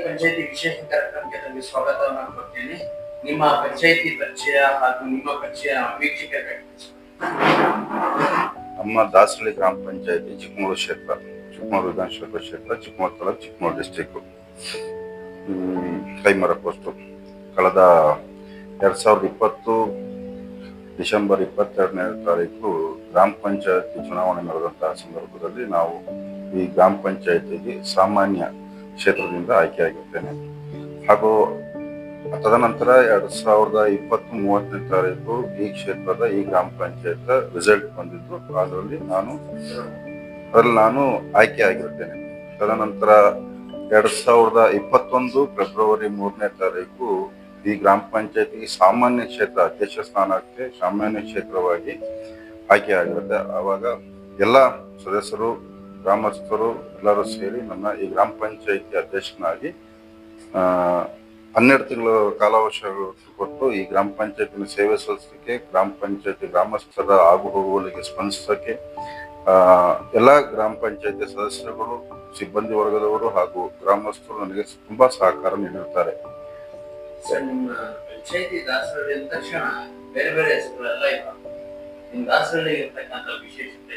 ಪಂಚಾಯತಿ ವಿಶೇಷ ಕಾರ್ಯಕ್ರಮಕ್ಕೆ ತಮಗೆ ಸ್ವಾಗತವನ್ನು ಕೊಡ್ತೀನಿ. ನಿಮ್ಮ ಪಂಚಾಯತಿ ಪರಿಚಯ ಹಾಗೂ ನಿಮ್ಮ ಪರಿಚಯ ವೀಕ್ಷಕರಿಗೆ. ನಮ್ಮ ದಾಸರಳ್ಳಿ ಗ್ರಾಮ ಪಂಚಾಯತಿ ಚಿಕ್ಕಮಗಳೂರು ಕ್ಷೇತ್ರ, ಚಿಕ್ಕಮಗಳೂರು ವಿಧಾನಸಭಾ ಕ್ಷೇತ್ರ, ಚಿಕ್ಕಮಗಳೂರು ತಾಲೂಕು, ಚಿಕ್ಕಮಗಳೂರು ಡಿಸ್ಟಿಕ್. ಕೈಮರ ಪೋಸ್ಟು. ಕಳೆದ 2020 ಡಿಸೆಂಬರ್ 22ನೇ ತಾರೀಕು ಗ್ರಾಮ ಪಂಚಾಯತಿ ಚುನಾವಣೆ ನಡೆದಂತಹ ಸಂದರ್ಭದಲ್ಲಿ ನಾವು ಈ ಗ್ರಾಮ ಪಂಚಾಯತಿಗೆ ಸಾಮಾನ್ಯ ಕ್ಷೇತ್ರದಿಂದ ಆಯ್ಕೆಯಾಗಿರ್ತೇನೆ. ಹಾಗೂ ತದನಂತರ 2020-30ನೇ ತಾರೀಕು ಈ ಕ್ಷೇತ್ರದ ಈ ಗ್ರಾಮ ಪಂಚಾಯತ್ ರಿಸಲ್ಟ್ ಬಂದಿದ್ದು, ಅದರಲ್ಲಿ ನಾನು ಆಯ್ಕೆ ಆಗಿರ್ತೇನೆ. ತದನಂತರ 2021 ಫೆಬ್ರವರಿ 3ನೇ ತಾರೀಕು ಈ ಗ್ರಾಮ ಪಂಚಾಯತಿಗೆ ಸಾಮಾನ್ಯ ಕ್ಷೇತ್ರ ಅಧ್ಯಕ್ಷ ಸ್ಥಾನಕ್ಕೆ ಸಾಮಾನ್ಯ ಕ್ಷೇತ್ರವಾಗಿ ಆಯ್ಕೆ ಆಗಿರುತ್ತೆ. ಆವಾಗ ಎಲ್ಲ ಸದಸ್ಯರು, ಗ್ರಾಮಸ್ಥರು ಎಲ್ಲರೂ ಸೇರಿ ನನ್ನ ಈ ಗ್ರಾಮ ಪಂಚಾಯತಿ ಅಧ್ಯಕ್ಷನಾಗಿ 12 ತಿಂಗಳ ಕಾಲಾವಕಾಶಗಳು ಕೊಟ್ಟು ಈ ಗ್ರಾಮ ಪಂಚಾಯತಿನ ಸೇವೆ ಸಲ್ಲಿಸಲಿಕ್ಕೆ, ಗ್ರಾಮ ಪಂಚಾಯತಿ ಗ್ರಾಮಸ್ಥರ ಆಗು ಹೋಗುಗಳಿಗೆ ಸ್ಪಂದಿಸೋಕ್ಕೆ ಎಲ್ಲ ಗ್ರಾಮ ಪಂಚಾಯತಿ ಸದಸ್ಯರುಗಳು, ಸಿಬ್ಬಂದಿ ವರ್ಗದವರು ಹಾಗೂ ಗ್ರಾಮಸ್ಥರು ನನಗೆ ತುಂಬಾ ಸಹಕಾರ ನೀಡಿರುತ್ತಾರೆ. ನಿಮ್ಮ ಪಂಚಾಯತಿ ದಾಸರಳ್ಳಿ ಅಂದ ತಕ್ಷಣ ಬೇರೆ ಬೇರೆ ಹೆಸರುಗಳೆಲ್ಲ ಇವೆ. ನಿಮ್ಮ ದಾಸರಳ್ಳಿ ಇರ್ತಕ್ಕಂಥ ವಿಶೇಷತೆ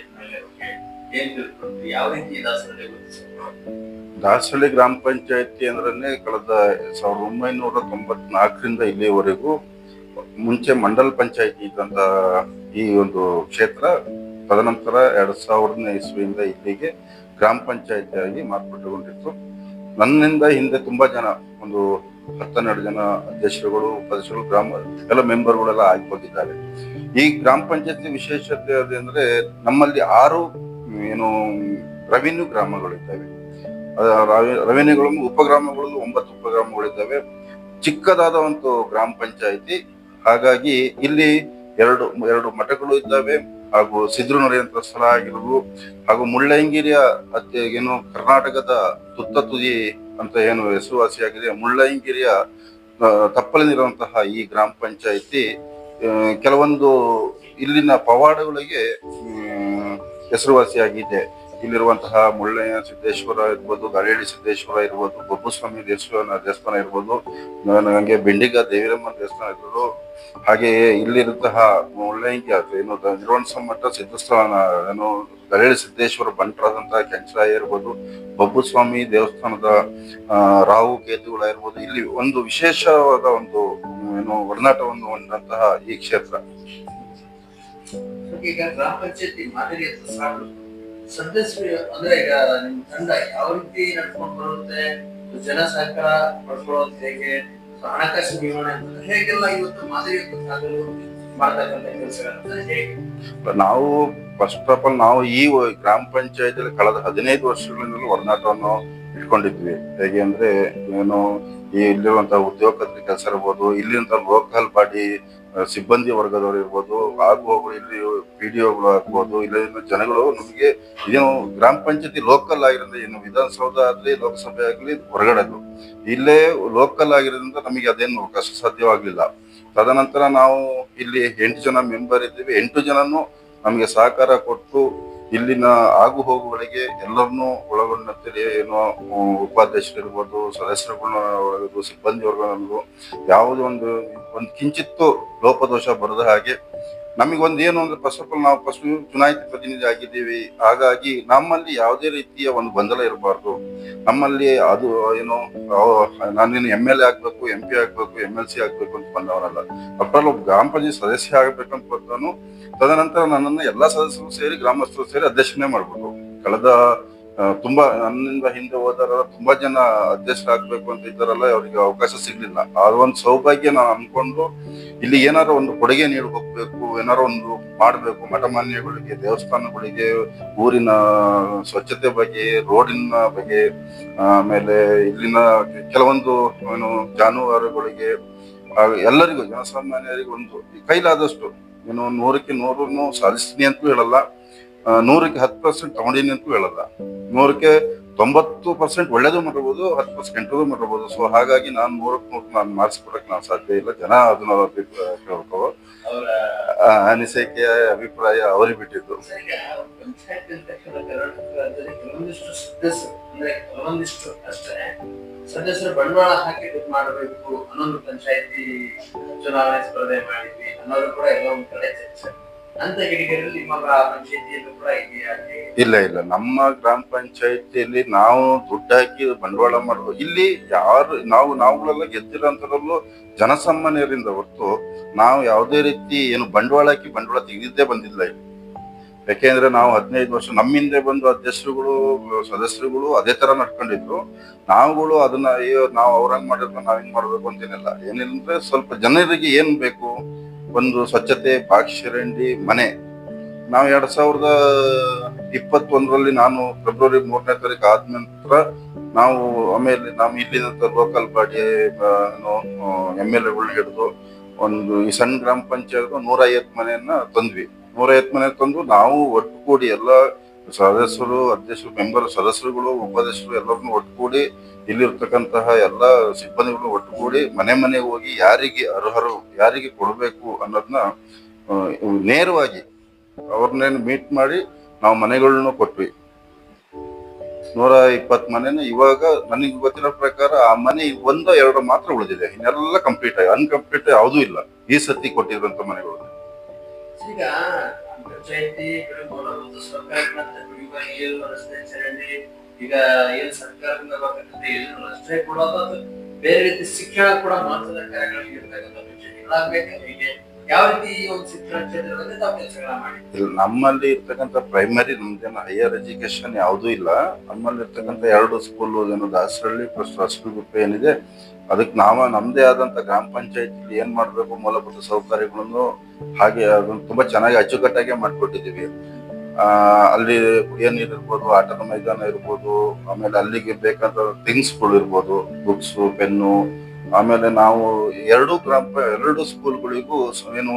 ಏನ್ ತಿಳ್ಕೊಂಡ್ರಿ? ಯಾವ ರೀತಿ ದಾಸರಳ್ಳಿ ಗುರುತಿಸಿದ್ರು? ದಾಸರಳ್ಳಿ ಗ್ರಾಮ ಪಂಚಾಯತಿ ಅಂದ್ರೆ ಕಳೆದ 1994ರಿಂದ ಇಲ್ಲಿವರೆಗೂ ಮುಂಚೆ ಮಂಡಲ್ ಪಂಚಾಯತಿ ಇದ್ದಂತ ಈ ಒಂದು ಕ್ಷೇತ್ರ, ತದನಂತರ 2000ನೇ ಇಸ್ವಿಯಿಂದ ಇಲ್ಲಿಗೆ ಗ್ರಾಮ ಪಂಚಾಯತಿಯಾಗಿ ಮಾರ್ಪಾಟುಗೊಂಡಿತ್ತು. ನನ್ನಿಂದ ಹಿಂದೆ ತುಂಬಾ ಜನ, ಒಂದು 10-12 ಜನ ಅಧ್ಯಕ್ಷರುಗಳು, ಉಪಾಧ್ಯಕ್ಷರು, ಎಲ್ಲ ಮೆಂಬರ್ಗಳೆಲ್ಲ ಆಯ್ಕೊಂಡಿದ್ದಾರೆ. ಈ ಗ್ರಾಮ ಪಂಚಾಯತಿ ವಿಶೇಷತೆ ಅದಂದ್ರೆ ನಮ್ಮಲ್ಲಿ 6 ರೆವಿನ್ಯೂ ಗ್ರಾಮಗಳಿದ್ದಾವೆ. ರೆವಿನ್ಯೂಗಳು ಉಪಗ್ರಾಮಗಳು 9 ಉಪಗ್ರಾಮಗಳಿದ್ದಾವೆ. ಚಿಕ್ಕದಾದ ಒಂದು ಗ್ರಾಮ ಪಂಚಾಯತಿ. ಹಾಗಾಗಿ ಇಲ್ಲಿ ಎರಡು ಮಠಗಳು ಇದ್ದಾವೆ, ಹಾಗೂ ಸಿದ್ರು ನಡೆಯುವಂತ ಸ್ಥಳ ಆಗಿರೋದು, ಹಾಗೂ ಮುಳ್ಳಯ್ಯನಗಿರಿಯ ಕರ್ನಾಟಕದ ತುತ್ತ ತುದಿ ಅಂತ ಹೆಸರುವಾಸಿಯಾಗಿದೆ. ಮುಳ್ಳಯ್ಯನಗಿರಿಯ ತಪ್ಪಲಿನಿರುವಂತಹ ಈ ಗ್ರಾಮ ಪಂಚಾಯತಿ ಕೆಲವೊಂದು ಇಲ್ಲಿನ ಪವಾಡಗಳಿಗೆ ಹೆಸರುವಾಸಿಯಾಗಿದೆ. ಇಲ್ಲಿರುವಂತಹ ಮುಳ್ಳಯ್ಯ ಸಿದ್ದೇಶ್ವರ ಇರ್ಬೋದು, ಗರೇಳಿ ಸಿದ್ದೇಶ್ವರ ಇರ್ಬೋದು, ಬೊಬ್ಬುಸ್ವಾಮಿ ದೇವಸ್ಥಾನ ಇರ್ಬೋದು, ನನಗೆ ಬೆಂಡಿಗ ದೇವಿರಮ್ಮ ದೇವಸ್ಥಾನ ಇರ್ಬೋದು, ಹಾಗೆಯೇ ಇಲ್ಲಿರುವಂತಹ ಮುಳ್ಳಯ್ಯನಗಿರಿ ನಿರ್ವಣಸಮಠ ಸಿದ್ಧಸ್ಥಾನ ಗರೇಳಿ ಸಿದ್ದೇಶ್ವರ ಬಂಟರಾದಂತಹ ಕೆಂಚರಾಯ ಇರ್ಬೋದು, ಬೊಬ್ಬುಸ್ವಾಮಿ ದೇವಸ್ಥಾನದ ರಾಹು ಕೇತುಗಳಿರ್ಬೋದು. ಇಲ್ಲಿ ಒಂದು ವಿಶೇಷವಾದ ಒಂದು ಒಡನಾಟವನ್ನು ಹೊಂದಂತಹ ಈ ಕ್ಷೇತ್ರ. ಈಗ ಗ್ರಾಮ ಪಂಚಾಯತಿ ಮಾದರಿಯ ಸದಸ್ಯರು ಅಂದ್ರೆ ಈಗ ನಿಮ್ ತಂಡ ಯಾವ ರೀತಿ ನಡ್ಕೊಂಡು ಬರುತ್ತೆ, ಜನ ಸಹಕಾರ ಪಡ್ಕೊಳ್ಳೋದು ಹೇಗೆ, ಹಣಕಾಸು ನಿರ್ವಹಣೆ ಹೇಗೆಲ್ಲ ಇವತ್ತು ಮಾದರಿಯನ್ನು ಸಾಗಲು ಮಾಡತಕ್ಕಂಥ ಕೆಲಸಗಳನ್ನ ಹೇಗೆ? ನಾವು ಫಸ್ಟ್ ಆಫ್ ಆಲ್ ನಾವು ಈ ಗ್ರಾಮ ಪಂಚಾಯತಿಯಲ್ಲಿ ಕಳೆದ 15 ವರ್ಷಗಳಿಂದಲೂ ಒಡನಾಟವನ್ನು ಇಟ್ಕೊಂಡಿದ್ವಿ. ಹೇಗೆ ಅಂದ್ರೆ ಇಲ್ಲಿರುವಂತಹ ಉದ್ಯೋಗದ ಕೆಲಸ ಇರ್ಬೋದು, ಇಲ್ಲಿರುವಂತಹ ಲೋಕಲ್ ಬಾಡಿ ಸಿಬ್ಬಂದಿ ವರ್ಗದವರು ಇರ್ಬೋದು, ಹಾಗೂ ಇಲ್ಲಿ PDOಗಳು ಆಗ್ಬೋದು, ಇಲ್ಲಿನ ಜನಗಳು ನಮಗೆ ಗ್ರಾಮ ಪಂಚಾಯತಿ ಲೋಕಲ್ ಆಗಿರೋದ್ರಿಂದ ವಿಧಾನಸೌಧ ಆಗ್ಲಿ, ಲೋಕಸಭೆ ಆಗ್ಲಿ, ಹೊರಗಡೆದು ಇಲ್ಲೇ ಲೋಕಲ್ ಆಗಿರೋದ್ರಿಂದ ನಮಗೆ ಅದೇನು ಕಷ್ಟ ಸಾಧ್ಯವಾಗ್ಲಿಲ್ಲ. ತದನಂತರ ನಾವು ಇಲ್ಲಿ 8 ಜನ ಮೆಂಬರ್ ಇದ್ದೀವಿ. 8 ಜನನು ನಮಗೆ ಸಹಕಾರ ಕೊಟ್ಟು ಇಲ್ಲಿನ ಆಗು ಹೋಗುಗಳಿಗೆ ಎಲ್ಲರನ್ನೂ ಒಳಗೊಂಡಂತೆ ಉಪಾಧ್ಯಕ್ಷರಿರ್ಬೋದು, ಸದಸ್ಯರುಗಳು, ಸಿಬ್ಬಂದಿ ವರ್ಗಗಳು ಯಾವುದೋ ಒಂದು ಕಿಂಚಿತ್ತು ಲೋಪದೋಷ ಬರದ ಹಾಗೆ ನಮಗೊಂದು ಅಂದ್ರೆ ಫಸ್ಟ್ ಆಫ್ ಆಲ್ ನಾವು ಫಸ್ಟ್ ಚುನಾಯಿತ ಪ್ರತಿನಿಧಿ ಆಗಿದ್ದೀವಿ. ಹಾಗಾಗಿ ನಮ್ಮಲ್ಲಿ ಯಾವುದೇ ರೀತಿಯ ಒಂದು ಗೊಂದಲ ಇರಬಾರ್ದು. ನಮ್ಮಲ್ಲಿ ಅದು ನಾನೇನು MLA ಆಗ್ಬೇಕು, MP ಆಗ್ಬೇಕು, MLC ಆಗ್ಬೇಕು ಅಂತ ಬಂದವನಲ್ಲ. ಅಪ್ರಲ್ಲಿ ಒಬ್ಬ ಗ್ರಾಮ ಪಂಚಾಯತ್ ಸದಸ್ಯ ಆಗ್ಬೇಕಂತ ಬಂದವನು. ತದನಂತರ ನನ್ನನ್ನು ಎಲ್ಲಾ ಸದಸ್ಯರು ಸೇರಿ, ಗ್ರಾಮಸ್ಥರು ಸೇರಿ ಅಧ್ಯಕ್ಷನೇ ಮಾಡ್ಬೋದು. ಕಳೆದ ತುಂಬಾ ನನ್ನಿಂದ ಹಿಂದೆ ಹೋದಾರ ತುಂಬಾ ಜನ ಅಧ್ಯಕ್ಷರಾಗಬೇಕು ಅಂತ ಇದ್ದಾರಲ್ಲ, ಅವರಿಗೆ ಅವಕಾಶ ಸಿಗ್ಲಿಲ್ಲ. ಅದೊಂದು ಸೌಭಾಗ್ಯ ನಾನು ಅನ್ಕೊಂಡು ಇಲ್ಲಿ ಏನಾರು ಒಂದು ಕೊಡುಗೆ ನೀಡಿ ಹೋಗ್ಬೇಕು, ಏನಾರು ಒಂದು ಮಾಡ್ಬೇಕು. ಮಠಮಾನ್ಯಗಳಿಗೆ, ದೇವಸ್ಥಾನಗಳಿಗೆ, ಊರಿನ ಸ್ವಚ್ಛತೆ ಬಗ್ಗೆ, ರೋಡಿನ ಬಗ್ಗೆ, ಆಮೇಲೆ ಇಲ್ಲಿನ ಕೆಲವೊಂದು ಜಾನುವಾರುಗಳಿಗೆ, ಎಲ್ಲರಿಗೂ ಜನಸಾಮಾನ್ಯರಿಗೆ ಒಂದು ಕೈಲಾದಷ್ಟು 100ಕ್ಕೆ 100 ಸಾಧಿಸ್ತೀನಿ ಅಂತೂ ಹೇಳಲ್ಲ, 100ಕ್ಕೆ 10% ತಗೊಂಡಿನಿ ಅಂತೂ ಹೇಳಲ್ಲ, 100ಕ್ಕೆ 90% ಒಳ್ಳೇದು ಮಾಡಿರ್ಬೋದು, 10% ಕೆಟ್ಟದು ಮಾಡಿರ್ಬೋದು. ಸೊ ಹಾಗಾಗಿ ನಾನು 100ಕ್ಕೆ 100 ನಾನು ಮಾರ್ಕ್ಸ್ ಕೊಡಕ್ಕೆ ನಾನು ಸಾಧ್ಯ ಇಲ್ಲ. ಜನ ಅದನ್ನ ಕೇಳ್ಕೋ ಅವರ ಅನಿಸಿಕೆ ಅಭಿಪ್ರಾಯ ಅವ್ರಿಗೆ ಬಿಟ್ಟಿದ್ದು. ಪಂಚಾಯತ್ ತಕ್ಷಣ ಕರ್ನಾಟಕ ರಾಜ್ಯದಲ್ಲಿ ಕೆಲವೊಂದಿಷ್ಟು ಸದಸ್ಯರು ಅಂದ್ರೆ ಕೆಲವೊಂದಿಷ್ಟು ಅಷ್ಟೇ ಸದಸ್ಯರು ಬಂಡವಾಳ ಹಾಕಿ ಇದು ಮಾಡಬೇಕು ಅನ್ನೊಂದು ಪಂಚಾಯತಿ ಚುನಾವಣೆ ಸ್ಪರ್ಧೆ ಮಾಡಿದ್ವಿ ಅನ್ನೋದು ಕೂಡ ಎಲ್ಲ ಒಂದ್ ಕಡೆ ಚರ್ಚೆ. ಅಂತ ಗಿಡಿಗರಲ್ಲಿ ನಿಮ್ಮ ಪಂಚಾಯತಿಯಲ್ಲೂ ಕೂಡ ಇದೆಯಾ? ಇಲ್ಲ, ನಮ್ಮ ಗ್ರಾಮ ಪಂಚಾಯತಿಯಲ್ಲಿ ನಾವು ದುಡ್ಡು ಹಾಕಿ ಬಂಡವಾಳ ಮಾಡ್ಬೋದು. ಇಲ್ಲಿ ಯಾರು ನಾವುಗಳೆಲ್ಲ ಗೆದ್ದಿರೋಂಥದ್ರಲ್ಲೂ ಜನಸಾಮಾನ್ಯರಿಂದ ಹೊರತು ನಾವು ಯಾವುದೇ ರೀತಿ ಏನು ಬಂಡವಾಳ ಹಾಕಿ ಬಂಡವಾಳ ತೆಗೆದಿದ್ದೇ ಬಂದಿಲ್ಲ ಇಲ್ಲಿ. ಯಾಕೆಂದ್ರೆ ನಾವು 15 ವರ್ಷ ನಮ್ಮ ಹಿಂದೆ ಬಂದು ಅಧ್ಯಕ್ಷರುಗಳು ಸದಸ್ಯರುಗಳು ಅದೇ ತರ ನಡ್ಕೊಂಡಿದ್ರು. ನಾವುಗಳು ಅದನ್ನ ಅಯ್ಯೋ ನಾವು ಅವ್ರಂಗ್ ಮಾಡಿದ್ರು ನಾವ್ ಹಿಂಗ್ ಮಾಡ್ಬೇಕು ಅಂತೇನಿಲ್ಲ. ಏನಿಲ್ಲ ಸ್ವಲ್ಪ ಜನರಿಗೆ ಏನ್ ಬೇಕು, ಒಂದು ಸ್ವಚ್ಛತೆ, ಬಾಕ್ಷರಂಡಿ, ಮನೆ. ನಾವು 2021ರಲ್ಲಿ ನಾನು ಫೆಬ್ರವರಿ 3ನೇ ತಾರೀಕು ಆದ ನಂತರ ನಾವು ಆಮೇಲೆ ನಾವು ಇಲ್ಲಿನಂತ ಲೋಕಲ್ ಬಾಡಿ MLA ಹಿಡಿದು ಒಂದು ಈ ಸಣ್ಣ ಗ್ರಾಮ ಪಂಚಾಯತ್ 150 ಮನೆಯನ್ನ ತಂದ್ವಿ. 150 ಮನೆ ತಂದು ನಾವು ಒಟ್ಟುಗೂಡಿ ಎಲ್ಲ ಸದಸ್ಯರು, ಅಧ್ಯಕ್ಷರು, ಮೆಂಬರ್, ಸದಸ್ಯರುಗಳು, ಉಪಾಧ್ಯಕ್ಷರು ಎಲ್ಲರನ್ನು ಒಟ್ಟುಗೂಡಿ ಇಲ್ಲಿರ್ತಕ್ಕಂತಹ ಎಲ್ಲ ಸಿಬ್ಬಂದಿಗಳು ಒಟ್ಟುಗೂಡಿ ಮನೆ ಹೋಗಿ ಯಾರಿಗೆ ಅರ್ಹರು, ಯಾರಿಗೆ ಕೊಡಬೇಕು ಅನ್ನೋದನ್ನ ನೇರವಾಗಿ ಅವ್ರನ್ನೇನು ಮೀಟ್ ಮಾಡಿ ನಾವು ಮನೆಗಳನ್ನ ಕೊಟ್ವಿ. 120 ಮನೆನ ಇವಾಗ ನನಗೆ ಗೊತ್ತಿರೋ ಪ್ರಕಾರ ಆ ಮನೆ 1-2 ಮಾತ್ರ ಉಳಿದಿದೆ. ಇನ್ನೆಲ್ಲ ಕಂಪ್ಲೀಟ್ ಆಗಿ ಅನ್ಕಂಪ್ಲೀಟ್ ಯಾವುದೂ ಇಲ್ಲ ಈ ಸತಿ ಕೊಟ್ಟಿರುವಂತ ಮನೆಗಳು. ಈಗ ಪಂಚಾಯತಿ ಮೂಲಭೂತ ಸರ್ಕಾರದಿಂದ ನೀರು, ರಸ್ತೆ, ಚರಂಡಿ, ಈಗ ಏನು ಸರ್ಕಾರದಿಂದ ರಸ್ತೆ ಕೊಡೋದು, ಅದು ಬೇರೆ ರೀತಿ ಶಿಕ್ಷಣ ಕೂಡ ಮಹತ್ವದ ಕಾರ್ಯಗಳಿಗೆ ಇರ್ತಕ್ಕಂಥ ಪಂಚಾಯತಿಗಳಾಗಬೇಕು. ಹೀಗೆ ಯಾವ ರೀತಿ ಈ ಒಂದು ಶಿಕ್ಷಣ ಕ್ಷೇತ್ರದಲ್ಲಿ ತಾವು ಕೆಲಸಗಳ ಮಾಡಿ? ನಮ್ಮಲ್ಲಿ ಇರ್ತಕ್ಕಂಥ ಪ್ರೈಮರಿ, ನಮ್ದೇನು ಹೈಯರ್ ಎಜುಕೇಶನ್ ಯಾವುದೂ ಇಲ್ಲ. ನಮ್ಮಲ್ಲಿ ಇರ್ತಕ್ಕಂಥ 2 ಸ್ಕೂಲ್ ಏನು ದಾಸರಳ್ಳಿ ಪ್ಲಸ್ ರಸಗುಪ್ಪೆ ಏನಿದೆ, ಅದಕ್ಕೆ ನಮ್ದೇ ಆದಂತ ಗ್ರಾಮ ಪಂಚಾಯತಿ ಏನ್ ಮಾಡ್ಬೇಕು ಮೂಲಭೂತ ಸೌಕರ್ಯಗಳನ್ನು ಹಾಗೆ ಅದನ್ನ ತುಂಬಾ ಚೆನ್ನಾಗಿ ಅಚ್ಚುಕಟ್ಟಾಗಿ ಮಾಡ್ಕೊಟ್ಟಿದೀವಿ. ಅಲ್ಲಿ ಕುಡಿಯೋ ನೀರು ಇರ್ಬೋದು, ಆಟದ ಮೈದಾನ ಇರ್ಬೋದು, ಆಮೇಲೆ ಅಲ್ಲಿಗೆ ಬೇಕಾದ ಥಿಂಗ್ಸ್ಗಳು ಇರ್ಬೋದು, ಬುಕ್ಸ್, ಪೆನ್ನು. ಆಮೇಲೆ ನಾವು 2 ಸ್ಕೂಲ್ಗಳಿಗೂ ಏನು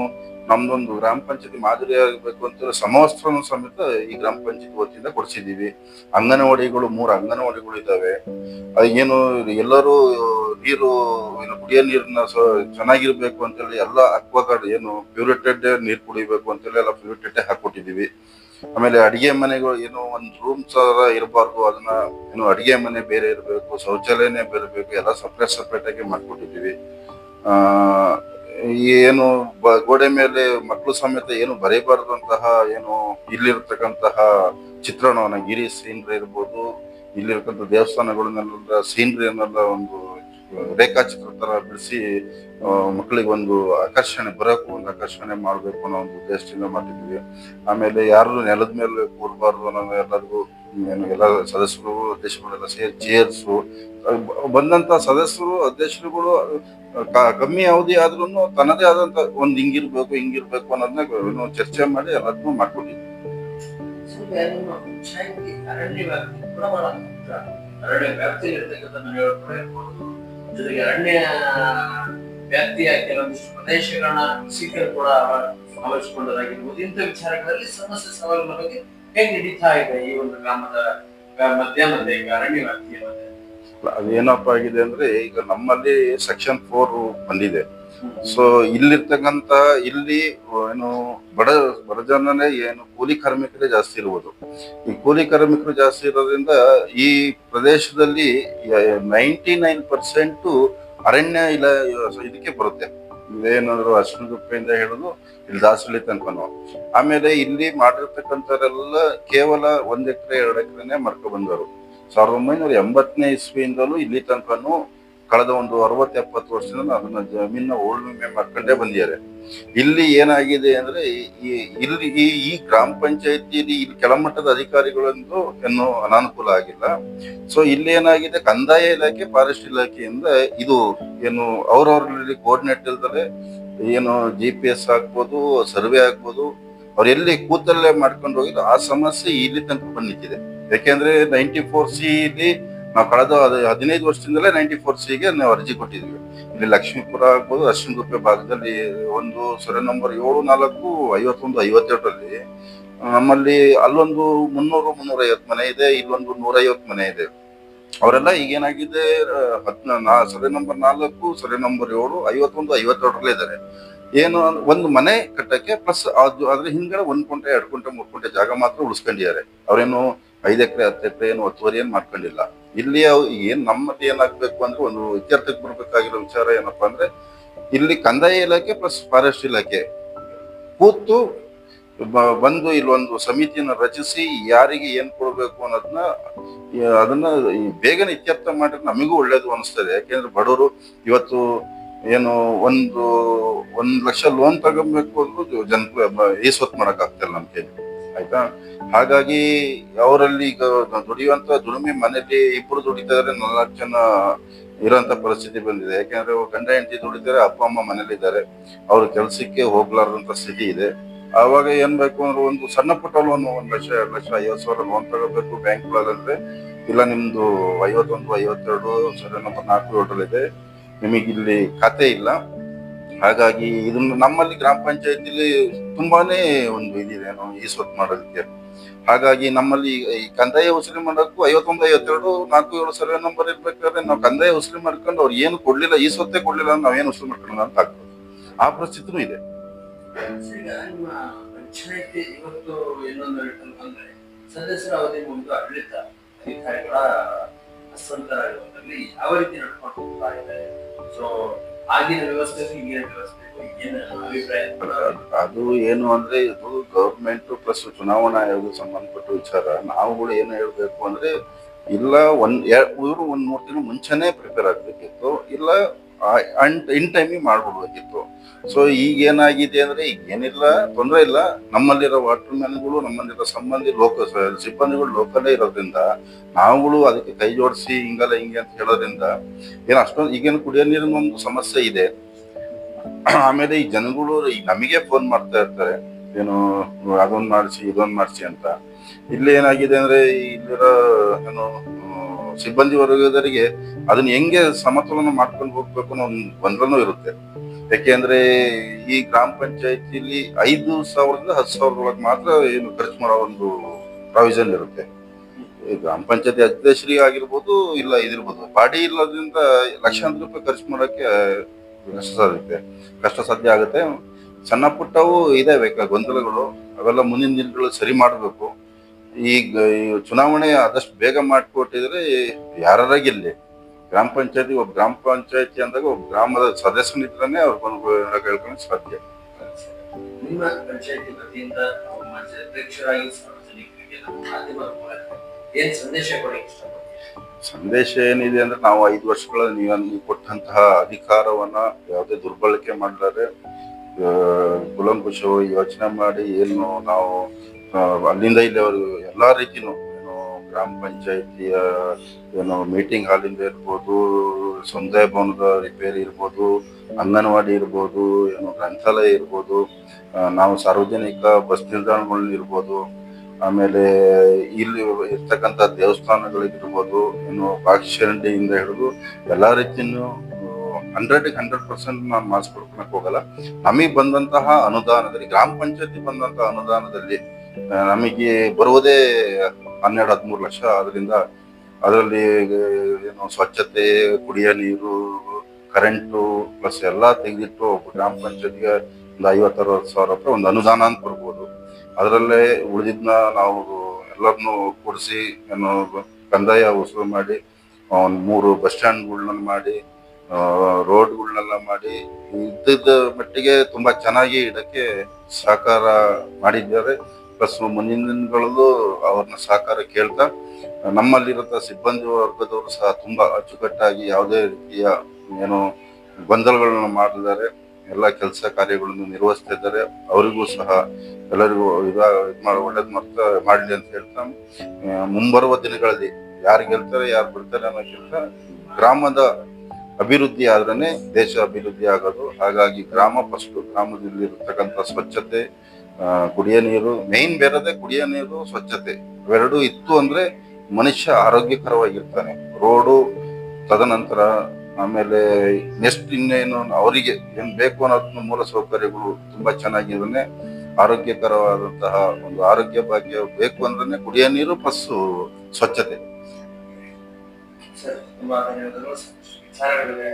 ನಮ್ದೊಂದು ಗ್ರಾಮ ಪಂಚಾಯತಿ ಮಾದರಿ ಆಗಬೇಕು ಅಂತ ಸಮವಸ್ತ್ರನೂ ಸಮೇತ ಈ ಗ್ರಾಮ ಪಂಚಾಯತಿ ವತಿಯಿಂದ ಕೊಡಿಸಿದೀವಿ. ಅಂಗನವಾಡಿಗಳು 3 ಅಂಗನವಾಡಿಗಳು ಇದಾವೆ. ಏನು ಎಲ್ಲರೂ ನೀರು ಕುಡಿಯೋ ನೀರನ್ನ ಚೆನ್ನಾಗಿರ್ಬೇಕು ಅಂತೇಳಿ ಎಲ್ಲ ಅಕ್ವಾಗಾರ್ಡ್ ಏನು ಪ್ಯೂರಿಟೆಡ್ ನೀರು ಕುಡಿಬೇಕು ಅಂತೇಳಿ ಎಲ್ಲ ಪ್ಯೂರಿಟೆಡ್ ಹಾಕೊಟ್ಟಿದೀವಿ. ಆಮೇಲೆ ಅಡಿಗೆ ಮನೆಗಳು ಏನು ಒಂದ್ ರೂಮ್ ತರ ಇರಬಾರ್ದು, ಅದನ್ನ ಏನು ಅಡಿಗೆ ಮನೆ ಬೇರೆ ಇರಬೇಕು, ಶೌಚಾಲಯನೇ ಬೇರೆ ಬೇಕು, ಎಲ್ಲ ಸಪ್ರೇಟ್ ಆಗಿ ಮಾಡ್ಕೊಟ್ಟಿದೀವಿ. ಏನು ಗೋಡೆ ಮೇಲೆ ಮಕ್ಕಳು ಸಮೇತ ಏನು ಬರೀಬಾರದಂತಹ ಏನು ಇಲ್ಲಿರ್ತಕ್ಕಂತಹ ಚಿತ್ರಣವನ್ನ, ಗಿರಿ ಸೀನ್ರಿ ಇರ್ಬೋದು, ಇಲ್ಲಿರ್ತಕ್ಕಂಥ ದೇವಸ್ಥಾನಗಳನ್ನೆಲ್ಲ ಸೀನ್ರಿಯನ್ನೆಲ್ಲ ಒಂದು ರೇಖಾಚಿತ್ರ ತರ ಬಿಡಿಸಿ ಮಕ್ಕಳಿಗೆ ಒಂದು ಆಕರ್ಷಣೆ ಬರೋಕ್ಕೂ ಒಂದು ಆಕರ್ಷಣೆ ಮಾಡ್ಬೇಕು ಅನ್ನೋ ಒಂದು ಉದ್ದೇಶದಿಂದ ಮಾಡಿದ್ವಿ. ಆಮೇಲೆ ಯಾರು ನೆಲದ ಮೇಲೆ ಕೂರಬಾರ್ದು ಅನ್ನೋ ಎಲ್ಲರಿಗೂ ಎಲ್ಲ ಸದಸ್ಯರು ಅಧ್ಯಕ್ಷರುಗಳೆಲ್ಲ ಸೇರಿ ಚೇರ್ಸು ಬಂದಂತ ಸದಸ್ಯರು ಅಧ್ಯಕ್ಷರುಗಳು ಕಮ್ಮಿ ಅವಧಿ ಆದ್ರೂ ತನ್ನದೇ ಆದಂತ ಒಂದ್ ಹಿಂಗಿರ್ಬೇಕು ಅನ್ನೋದನ್ನ ಚರ್ಚೆ ಮಾಡಿ ಎಲ್ಲದನ್ನೂ ಮಾಡ್ಕೊಂಡಿದ್ವಿ. ಅರಣ್ಯ ವ್ಯಾಪ್ತಿಯಲ್ಲಿರ್ತಕ್ಕಂಥ ಮನೆಗಳು ಕೂಡ ಇರ್ಬೋದು, ಜೊತೆಗೆ ಅರಣ್ಯ ವ್ಯಾಪ್ತಿಯ ಕೆಲವೊಂದಿಷ್ಟು ಪ್ರದೇಶಗಳನ್ನ ಕೃಷಿಕರು ಕೂಡ ಅಳವಡಿಸಿಕೊಂಡರಾಗಿರ್ಬೋದು. ಇಂಥ ವಿಚಾರಗಳಲ್ಲಿ ಸಮಸ್ಯೆ ಸವಾಲುಗಳ ಬಗ್ಗೆ ಹೇಗೆ ನಡೀತಾ ಇದೆ ಈ ಒಂದು ಗ್ರಾಮದ ಮಧ್ಯೆ ಈಗ ಅರಣ್ಯ ವ್ಯಾಪ್ತಿಯ ಮಧ್ಯೆ? ಅದೇನಪ್ಪ ಆಗಿದೆ ಅಂದ್ರೆ ಈಗ ನಮ್ಮಲ್ಲಿ ಸೆಕ್ಷನ್ 4 ಬಂದಿದೆ. ಸೊ ಇಲ್ಲಿರ್ತಕ್ಕಂತ ಇಲ್ಲಿ ಏನು ಬಡ ಜನನೇ ಏನು ಕೂಲಿ ಕಾರ್ಮಿಕರೇ ಜಾಸ್ತಿ ಇರುವುದು. ಈ ಕೂಲಿ ಕಾರ್ಮಿಕರು ಜಾಸ್ತಿ ಇರೋದ್ರಿಂದ ಈ ಪ್ರದೇಶದಲ್ಲಿ 99% ಅರಣ್ಯ ಇದಕ್ಕೆ ಬರುತ್ತೆ. ಇದೇನಾದ್ರು ಅಶ್ವಗುಪ್ಪೆಯಿಂದ ಹಿಡಿದು ಇಲ್ಲಿ ದಾಸರಳ್ಳಿ ತನಕನು. ಆಮೇಲೆ ಇಲ್ಲಿ ಮಾಡಿರ್ತಕ್ಕಂಥವರೆಲ್ಲ ಕೇವಲ 1 ಎಕರೆ 2 ಎಕರೆನೆ ಮಾಡ್ಕೊ ಬಂದವರು. 1980ನೇ ಇಸ್ವಿಯಿಂದಲೂ ಇಲ್ಲಿ ತನಕನು ಕಳೆದ ಒಂದು 60-70 ವರ್ಷದಿಂದ ಅದನ್ನ ಜಮೀನ ಉಳುಮೆ ಮಾಡ್ಕೊಂಡೇ ಬಂದಿದ್ದಾರೆ. ಇಲ್ಲಿ ಏನಾಗಿದೆ ಅಂದ್ರೆ ಇಲ್ಲಿ ಈ ಗ್ರಾಮ ಪಂಚಾಯತಿಯಲ್ಲಿ ಇಲ್ಲಿ ಕೆಳಮಟ್ಟದ ಅಧಿಕಾರಿಗಳಂದು ಏನು ಅನಾನುಕೂಲ ಆಗಿಲ್ಲ. ಸೊ ಇಲ್ಲಿ ಏನಾಗಿದೆ, ಕಂದಾಯ ಇಲಾಖೆ, ಫಾರೆಸ್ಟ್ ಇಲಾಖೆಯಿಂದ ಇದು ಏನು ಅವ್ರವ್ರಲ್ಲಿ ಕೋಆರ್ಡಿನೇಟ್ ಇಲ್ದಲೆ ಏನು GPS ಆಗ್ಬೋದು, ಸರ್ವೆ ಆಗ್ಬೋದು, ಅವ್ರು ಎಲ್ಲಿ ಕೂತಲ್ಲೇ ಮಾಡ್ಕೊಂಡು ಹೋಗಿದ್ದು ಆ ಸಮಸ್ಯೆ ಇಲ್ಲಿ ತನಕ ಬಂದಿದೆ. ಯಾಕೆಂದ್ರೆ 94C ಇಲ್ಲಿ ನಾವು ಕಳೆದ 15 ವರ್ಷದಿಂದಲೇ 94C ನಾವು ಅರ್ಜಿ ಕೊಟ್ಟಿದ್ವಿ. ಇಲ್ಲಿ ಲಕ್ಷ್ಮೀಪುರ ಆಗ್ಬೋದು, ಅಶ್ವಿನಗುಪ್ಪೆ ಭಾಗದಲ್ಲಿ ಒಂದು ಸರ್ವೆ ನಂಬರ್ 74-51-52ರಲ್ಲಿ ನಮ್ಮಲ್ಲಿ ಅಲ್ಲೊಂದು 300-350 ಮನೆ ಇದೆ, ಇಲ್ಲೊಂದು 150 ಮನೆ ಇದೆ. ಅವರೆಲ್ಲ ಈಗ ಏನಾಗಿದೆ, ಸರ್ವೆ ನಂಬರ್ 4, ಸರ್ವೆ ನಂಬರ್ 7, 51, 52 ಇದ್ದಾರೆ. ಏನು ಒಂದು ಮನೆ ಕಟ್ಟಕ್ಕೆ ಪ್ಲಸ್ ಅದ್ರ ಹಿಂದ್ಗಡೆ 1 ಕುಂಟೆ 2 ಕುಂಟೆ 3 ಕುಂಟೆ ಜಾಗ ಮಾತ್ರ ಉಳಿಸ್ಕೊಂಡಿದ್ದಾರೆ. ಅವ್ರೇನು 5 ಎಕರೆ 10 ಎಕರೆ ಏನು ಒತ್ತುವರಿ ಏನ್ ಮಾಡ್ಕೊಂಡಿಲ್ಲ. ಇಲ್ಲಿ ಏನ್ ನಮ್ಮಲ್ಲಿ ಏನಾಗ್ಬೇಕು ಅಂದ್ರೆ, ಒಂದು ಇತ್ಯರ್ಥಕ್ಕೆ ಬರ್ಬೇಕಾಗಿರೋ ವಿಚಾರ ಏನಪ್ಪಾ ಅಂದ್ರೆ, ಇಲ್ಲಿ ಕಂದಾಯ ಇಲಾಖೆ ಪ್ಲಸ್ ಫಾರೆಸ್ಟ್ ಇಲಾಖೆ ಕೂತು ಬಂದು ಇಲ್ಲೊಂದು ಸಮಿತಿಯನ್ನು ರಚಿಸಿ ಯಾರಿಗೆ ಏನ್ ಕೊಡ್ಬೇಕು ಅನ್ನೋದನ್ನ ಅದನ್ನ ಬೇಗನೆ ಇತ್ಯರ್ಥ ಮಾಡಿದ್ರೆ ನಮಗೂ ಒಳ್ಳೇದು ಅನಿಸ್ತದೆ. ಯಾಕೆಂದ್ರೆ ಬಡವರು ಇವತ್ತು ಏನು 1 ಲಕ್ಷ ಲೋನ್ ತಗೋಬೇಕು ಅಂದ್ರೂ ಈ ಸ್ವತ್ತು ಮಾಡಕ್ ಆಗ್ತಿಲ್ಲ ನಮ್ ಕೈಲಿ, ಆಯ್ತಾ. ಹಾಗಾಗಿ ಅವರಲ್ಲಿ ಈಗ ದುಡಿಯುವಂತ ದುಡಿಮೆ, ಮನೇಲಿ ಇಬ್ರು ದುಡಿತಾರೆ, 4 ಜನ ಇರೋಂತ ಪರಿಸ್ಥಿತಿ ಬಂದಿದೆ. ಯಾಕೆಂದ್ರೆ ಗಂಡ ಹೆಂಡತಿ ದುಡಿತಾರೆ, ಅಪ್ಪ ಅಮ್ಮ ಮನೇಲಿದ್ದಾರೆ, ಅವ್ರ ಕೆಲ್ಸಕ್ಕೆ ಹೋಗ್ಲಾರ್ದಂತ ಸ್ಥಿತಿ ಇದೆ. ಆವಾಗ ಏನ್ ಬೇಕು ಅಂದ್ರೆ, ಒಂದು ಸಣ್ಣ ಪುಟ್ಟ ಲೋನ್ 1 ಲಕ್ಷ 2 ಲಕ್ಷ 50,000 ಲೋನ್ ತಗೋಬೇಕು ಬ್ಯಾಂಕ್ಗಳಂದ್ರೆ, ಇಲ್ಲ ನಿಮ್ದು 51, 52 ಸರ್ವೆ ನಂಬರ್ 4, 7 ಇದೆ, ನಿಮಗಿಲ್ಲಿ ಖಾತೆ ಇಲ್ಲ. ಹಾಗಾಗಿ ಇದನ್ನ ನಮ್ಮಲ್ಲಿ ಗ್ರಾಮ ಪಂಚಾಯತಿಲಿ ತುಂಬಾನೇ ಒಂದು ಇದಿದೆ ಈ ಸ್ವತ್ತು ಮಾಡೋದಕ್ಕೆ. ಹಾಗಾಗಿ ನಮ್ಮಲ್ಲಿ ಈ ಕಂದಾಯ ವಸೂಲಿ ಮಾಡೋಕ್ಕೂ 51, 52, 4, 7 ಸರ್ವೆ ನಂಬರ್ ಇರ್ಬೇಕಾದ್ರೆ ನಾವು ಕಂದಾಯ ವಸೂಲಿ ಮಾಡ್ಕೊಂಡು ಅವ್ರು ಏನು ಕೊಡ್ಲಿಲ್ಲ, ಈ ಸ್ವತ್ತೇ ಕೊಡ್ಲಿಲ್ಲ, ನಾವೇನು ವಸೂಲಿ ಮಾಡ್ಕೊಳ್ಳೋಣ ಅಂತ ಆಗ್ತದೆ. ಆ ಪರಿಸ್ಥಿತಿನೂ ಇದೆ. ಈಗ ನಿಮ್ಮ ಪಂಚಾಯತಿ ಇವತ್ತು ಇನ್ನೊಂದು ಹೇಳ್ತಂದ್ರೆ, ಸದಸ್ಯರ ಅವಧಿ ಮುಂದೆ ಆಡಳಿತ ಅಧಿಕಾರಿಗಳ ಹಸ್ತಾಂತರದಲ್ಲಿ ಯಾವ ರೀತಿ ನಡ್ಕೊಂಡು ಹೋಗ್ತಾ ಇದೆ? ಸೊ ಆಗಿನ ವ್ಯವಸ್ಥೆ ಈಗಿನ ವ್ಯವಸ್ಥೆ ಏನು ಅಭಿಪ್ರಾಯ? ಅದು ಏನು ಅಂದ್ರೆ, ಇದು ಗವರ್ಮೆಂಟ್ ಪ್ಲಸ್ ಚುನಾವಣಾ ಆಯೋಗ ಸಂಬಂಧಪಟ್ಟ ವಿಚಾರ. ನಾವುಗಳು ಏನು ಹೇಳ್ಬೇಕು ಅಂದ್ರೆ, ಇಲ್ಲ ಇವರು 1-3 ದಿನ ಮುಂಚೆನೆ ಪ್ರಿಪೇರ್ ಆಗ್ಬೇಕಿತ್ತು, ಇಲ್ಲ ಇನ್ ಟೈಮಿಗೆ ಮಾಡ್ಬಿಡ್ಬೇಕಿತ್ತು. ಸೊ ಈಗ ಏನಾಗಿದೆ ಅಂದ್ರೆ, ಈಗ ಏನಿಲ್ಲ ತೊಂದರೆ ಇಲ್ಲ, ನಮ್ಮಲ್ಲಿರೋ ವಾಟರ್ ಮ್ಯಾನ್ಗಳು, ನಮ್ಮಲ್ಲಿರೋ ಸಿಬ್ಬಂದಿಗಳು ಲೋಕಲೇ ಇರೋದ್ರಿಂದ ನಾವುಗಳು ಅದಕ್ಕೆ ಕೈ ಜೋಡಿಸಿ ಹಿಂಗಲ್ಲ ಹಿಂಗೆ ಅಂತ ಹೇಳೋದ್ರಿಂದ ಏನು ಅಷ್ಟೊಂದು ಈಗೇನು ಕುಡಿಯೋ ನೀರಿನ ಒಂದು ಸಮಸ್ಯೆ ಇದೆ. ಆಮೇಲೆ ಈ ಜನಗಳು ಈಗ ನಮಗೆ ಫೋನ್ ಮಾಡ್ತಾ ಇರ್ತಾರೆ, ಏನು ಅದೊಂದು ಮಾಡಿಸಿ ಇದೊಂದು ಮಾಡಿಸಿ ಅಂತ. ಇಲ್ಲಿ ಏನಾಗಿದೆ ಅಂದ್ರೆ, ಇಲ್ಲಿರೋ ಏನು ಸಿಬ್ಬಂದಿ ವರ್ಗದವರಿಗೆ ಅದನ್ನ ಹೆಂಗೆ ಸಮತೋಲನ ಮಾಡ್ಕೊಂಡು ಹೋಗ್ಬೇಕು ಅನ್ನೋ ಒಂದು ಗೊಂದಲನೂ ಇರುತ್ತೆ. ಯಾಕೆಂದ್ರೆ ಈ ಗ್ರಾಮ ಪಂಚಾಯತಿಲಿ 5,000ದಿಂದ 10,000 ಒಳಗೆ ಮಾತ್ರ ಏನು ಖರ್ಚು ಮಾಡೋ ಒಂದು ಪ್ರಾವಿಷನ್ ಇರುತ್ತೆ. ಈ ಗ್ರಾಮ ಪಂಚಾಯತಿ ಅಧ್ಯಕ್ಷರಿಗೆ ಆಗಿರ್ಬೋದು, ಇಲ್ಲ ಇದಿರ್ಬೋದು, ಬಾಡಿ ಇಲ್ಲದ್ರಿಂದ ಲಕ್ಷಾಂತರ ರೂಪಾಯಿ ಖರ್ಚು ಮಾಡೋಕೆ ಕಷ್ಟ ಸಾಧ್ಯ ಆಗುತ್ತೆ. ಸಣ್ಣ ಪುಟ್ಟವು ಇದಾವೆ ಗೊಂದಲಗಳು, ಅವೆಲ್ಲ ಮುಂದಿನ ದಿನಗಳು ಸರಿ ಮಾಡಬೇಕು. ಈಗ ಚುನಾವಣೆ ಆದಷ್ಟು ಬೇಗ ಮಾಡಿಕೊಟ್ಟಿದ್ರೆ ಯಾರಾಗಿರ್ಲಿ, ಗ್ರಾಮ ಪಂಚಾಯತಿ ಅಂದಾಗ ಒಬ್ಬ ಗ್ರಾಮದ ಸದಸ್ಯನಿದ್ರೇ ಅವ್ರಿಗೊಂದು ಹೇಳ್ಕೊಳಕ್ ಸಾಧ್ಯ. ನಿಮ್ಮ ಪಂಚಾಯತಿ ವತಿಯಿಂದ ಅಧ್ಯಕ್ಷರಾಗಿ ಸಾರ್ವಜನಿಕರಿಗೆ ಮಾಧ್ಯಮದ ಮೂಲಕ ಏನ್ ಸಂದೇಶ ಕೊಡಲಿಕ್ಕೆ ಇಷ್ಟಪಡ್ತೀವಿ? ಸಂದೇಶ ಏನಿದೆ ಅಂದ್ರೆ, ನಾವು 5 ವರ್ಷಗಳ ನೀವು ಕೊಟ್ಟಂತಹ ಅಧಿಕಾರವನ್ನ ಯಾವುದೇ ದುರ್ಬಳಕೆ ಮಾಡಲಾರೆ ಕುಲಂಕುಷವಾಗಿ ಯೋಚನೆ ಮಾಡಿ ಏನು ನಾವು ಅಲ್ಲಿಂದ ಇಲ್ಲಿವರೆಗೂ ಎಲ್ಲಾ ರೀತಿನೂ ಏನು ಗ್ರಾಮ ಪಂಚಾಯತಿಯ ಏನು ಮೀಟಿಂಗ್ ಹಾಲಿಂದ ಇರ್ಬೋದು, ಸಮುದಾಯ ಭವನದ ರಿಪೇರಿ ಇರ್ಬೋದು, ಅಂಗನವಾಡಿ ಇರ್ಬೋದು, ಏನು ಗ್ರಂಥಾಲಯ ಇರ್ಬೋದು, ನಾವು ಸಾರ್ವಜನಿಕ ಬಸ್ ನಿಲ್ದಾಣಗಳು ಇರ್ಬೋದು, ಆಮೇಲೆ ಇಲ್ಲಿ ಇರ್ತಕ್ಕಂಥ ದೇವಸ್ಥಾನಗಳಿಗಿರ್ಬೋದು, ಏನು ಬಾಕ್ಷರಂಡಿಯಿಂದ ಹಿಡಿದು ಎಲ್ಲಾ ರೀತಿನೂ 100% ನಾನು ಮಾಡಿಸ್ಕೊಡ್ಕೊಳಕ್ ಹೋಗಲ್ಲ. ನಮಗೆ ಬಂದಂತಹ ಅನುದಾನದಲ್ಲಿ, ಗ್ರಾಮ ಪಂಚಾಯತಿ ಬಂದಂತಹ ಅನುದಾನದಲ್ಲಿ ನಮಗೆ ಬರುವುದೇ 12-13 ಲಕ್ಷ. ಅದರಲ್ಲಿ ಏನು ಸ್ವಚ್ಛತೆ, ಕುಡಿಯೋ ನೀರು, ಕರೆಂಟು ಪ್ಲಸ್ ಎಲ್ಲಾ ತೆಗೆದಿಟ್ಟು ಗ್ರಾಮ ಪಂಚಾಯತಿಗೆ ಒಂದು 50-60 ಸಾವಿರ ರೂಪಾಯಿ ಒಂದು ಅನುದಾನ ಅಂತ ಬರ್ಬೋದು. ಅದರಲ್ಲೇ ಉಳಿದಿದ್ನ ನಾವು ಎಲ್ಲರನ್ನು ಕೂಡಿಸಿ ಏನು ಕಂದಾಯ ವಸೂಲು ಮಾಡಿ, 3 ಬಸ್ ಸ್ಟ್ಯಾಂಡ್ಗಳನ್ನ ಮಾಡಿ, ರೋಡ್ಗಳನ್ನೆಲ್ಲ ಮಾಡಿ, ಇದ್ದಿದ್ದ ಮಟ್ಟಿಗೆ ತುಂಬಾ ಚೆನ್ನಾಗಿ ಇದಕ್ಕೆ ಸಹಕಾರ ಮಾಡಿದ್ದಾರೆ. ಪ್ಲಸ್ ಮುಂದಿನ ದಿನಗಳಲ್ಲೂ ಅವ್ರನ್ನ ಸಹಕಾರ ಕೇಳ್ತಾ, ನಮ್ಮಲ್ಲಿರೋ ಸಿಬ್ಬಂದಿ ವರ್ಗದವರು ಸಹ ತುಂಬಾ ಅಚ್ಚುಕಟ್ಟಾಗಿ ಯಾವುದೇ ರೀತಿಯ ಏನು ಗೊಂದಲಗಳನ್ನ ಮಾಡಿದ್ದಾರೆ, ಎಲ್ಲ ಕೆಲಸ ಕಾರ್ಯಗಳನ್ನು ನಿರ್ವಹಿಸ್ತಾ ಇದ್ದಾರೆ. ಅವರಿಗೂ ಸಹ ಎಲ್ಲರಿಗೂ ಒಳ್ಳೇದು ಮಾಡ್ಲಿ ಅಂತ ಹೇಳ್ತಾ, ಮುಂಬರುವ ದಿನಗಳಲ್ಲಿ ಯಾರು ಗೆಲ್ತಾರೆ ಯಾರು ಬಿಡ್ತಾರೆ ಅನ್ನೋಕ್ಕಿಂತ ಗ್ರಾಮದ ಅಭಿವೃದ್ಧಿ ಆದ್ರೇನೆ ದೇಶ ಅಭಿವೃದ್ಧಿ ಆಗೋದು. ಹಾಗಾಗಿ ಗ್ರಾಮ ಫಸ್ಟ್, ಗ್ರಾಮದಲ್ಲಿ ಇರತಕ್ಕಂಥ ಸ್ವಚ್ಛತೆ, ಕುಡಿಯೋ ನೀರು ಮೇನ್, ಬೇರೆದೇ ಕುಡಿಯೋ ನೀರು ಸ್ವಚ್ಛತೆ ಇವೆರಡು ಇತ್ತು ಅಂದ್ರೆ ಮನುಷ್ಯ ಆರೋಗ್ಯಕರವಾಗಿರ್ತಾನೆ. ರೋಡು ತದನಂತರ ಆಮೇಲೆ ನೆಕ್ಸ್ಟ್ ಇನ್ನೇನು ಅವರಿಗೆ ಏನ್ ಬೇಕು ಅನ್ನೋದನ್ನ ಮೂಲ ಸೌಕರ್ಯಗಳು ತುಂಬಾ ಚೆನ್ನಾಗಿದ್ದಾನೆ. ಆರೋಗ್ಯಕರವಾದಂತಹ ಒಂದು ಆರೋಗ್ಯ ಭಾಗ್ಯ ಬೇಕು ಅಂದ್ರೆ ಕುಡಿಯೋ ನೀರು ಪ್ಲಸ್ ಸ್ವಚ್ಛತೆ. ಸರ್ ತುಂಬಾ ಧನ್ಯವಾದಗಳು. ಸಾಕಷ್ಟು ವಿಚಾರಗಳಿವೆ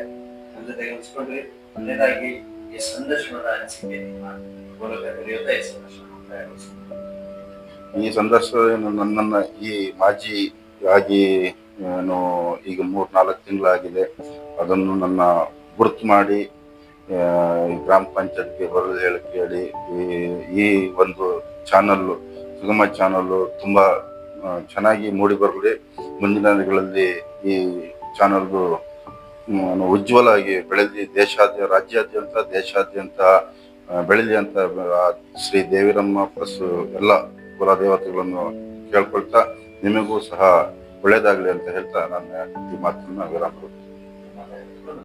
ನಮ್ಮ ಜೊತೆಗೆ ಹಂಚ್ಕೊಂಡ್ರಿ. ಒಳ್ಳೆಯದಾಗಿ ಈ ಸಂದರ್ಶನದ ಅನಿಸಿಕೆ ನಿಮ್ಮ ಮೂಲಕ ತಿಳಿಯುತ್ತಾ ಈ ಸಂದರ್ಶನ ಮುಕ್ತಾಯಗೊಳಿಸ್ತೀನಿ. ಈ ಸಂದರ್ಶನ ನನ್ನನ್ನ ಈ ಮಾಜಿ ಆಗಿ ನಾನು ಈಗ 3-4 ತಿಂಗಳಾಗಿದೆ. ಅದನ್ನು ನನ್ನ ಗುರುತು ಮಾಡಿ ಈ ಗ್ರಾಮ ಪಂಚಾಯತ್ಗೆ ಬರಲು ಹೇಳಿ ಕೇಳಿ ಈ ಒಂದು ಚಾನಲ್ ಸುಗಮ ಚಾನಲ್ ತುಂಬಾ ಚೆನ್ನಾಗಿ ಮೂಡಿ ಬರಲಿ. ಮುಂದಿನ ದಿನಗಳಲ್ಲಿ ಈ ಚಾನಲ್ದು ಉಜ್ವಲವಾಗಿ ಬೆಳೆದಿ ರಾಜ್ಯಾದ್ಯಂತ ದೇಶಾದ್ಯಂತ ಬೆಳೆದಿ ಅಂತ ಶ್ರೀ ದೇವಿರಮ್ಮ ಪ್ಲಸ್ ಎಲ್ಲ ಕುಲದೇವತೆಗಳನ್ನು ಕೇಳ್ಕೊಳ್ತಾ ನಿಮಗೂ ಸಹ ಒಳ್ಳೇದಾಗ್ಲಿ ಅಂತ ಹೇಳ್ತಾ ನಾನು ಈ ಮಾತನ್ನ ವಿರಾಮ ಕೊಡ್ತೀನಿ.